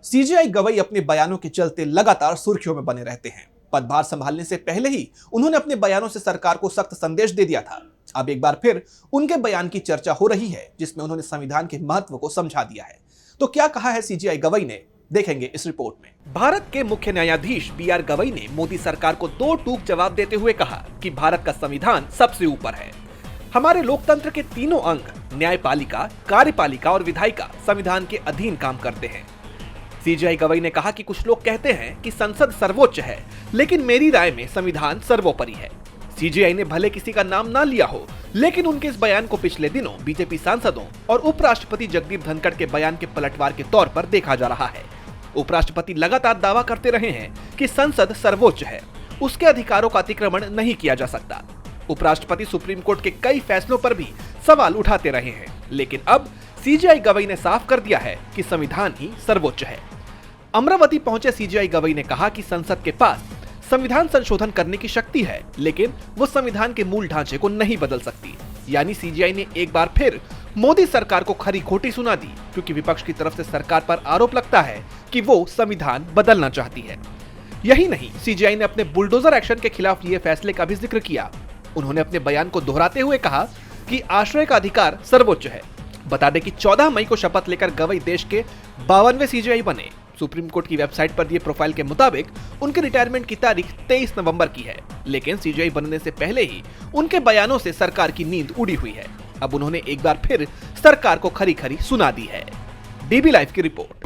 CJI Gavai अपने बयानों के चलते लगातार सुर्खियों में बने रहते हैं। पदभार संभालने से पहले ही उन्होंने अपने बयानों से सरकार को सख्त संदेश दे दिया था। अब एक बार फिर उनके बयान की चर्चा हो रही है, जिसमें उन्होंने संविधान के महत्व को समझा दिया है। तो क्या कहा है सीजेआई गवई ने, देखेंगे इस रिपोर्ट में। भारत के मुख्य न्यायाधीश BR गवई ने मोदी सरकार को दो टूक जवाब देते हुए कहा कि भारत का संविधान सबसे ऊपर है। हमारे लोकतंत्र के तीनों अंग, न्यायपालिका, कार्यपालिका और विधायिका, संविधान के अधीन काम करते हैं। सीजेआई गवई ने कहा कि कुछ लोग कहते हैं कि संसद सर्वोच्च है, लेकिन मेरी राय में संविधान सर्वोपरि है। सीजेआई ने भले किसी का नाम ना लिया हो, लेकिन उनके इस बयान को पिछले दिनों बीजेपी सांसदों और उपराष्ट्रपति जगदीप धनखड़ के बयान के पलटवार के तौर पर देखा जा रहा है। उपराष्ट्रपति लगातार दावा करते रहे हैं कि संसद सर्वोच्च है, उसके अधिकारों का अतिक्रमण नहीं किया जा सकता। उपराष्ट्रपति सुप्रीम कोर्ट के कई फैसलों पर भी सवाल उठाते रहे हैं, लेकिन अब सीजेआई गवई ने साफ कर दिया है कि संविधान ही सर्वोच्च है। अमरावती पहुंचे सीजेआई गवई ने कहा कि संसद के पास संविधान संशोधन करने की शक्ति है, लेकिन वो संविधान के मूल ढांचे को नहीं बदल सकती। यानी सीजेआई ने एक बार फिर मोदी सरकार को खरी खोटी सुना दी, क्योंकि विपक्ष की तरफ से सरकार पर आरोप लगता है कि वो संविधान बदलना चाहती है। यही नहीं, सीजेआई ने अपने बुलडोजर एक्शन के खिलाफ लिए फैसले का भी जिक्र किया। उन्होंने अपने बयान को दोहराते हुए कहा कि आश्रय का अधिकार सर्वोच्च है। बता दें कि 14 मई को शपथ लेकर गवई देश के 52वें सीजेआई बने। सुप्रीम कोर्ट की वेबसाइट पर दिए प्रोफाइल के मुताबिक उनके रिटायरमेंट की तारीख 23 नवंबर की है, लेकिन सीजेआई बनने से पहले ही उनके बयानों से सरकार की नींद उड़ी हुई है। अब उन्होंने एक बार फिर सरकार को खरी खरी सुना दी है। डीबी लाइव की रिपोर्ट।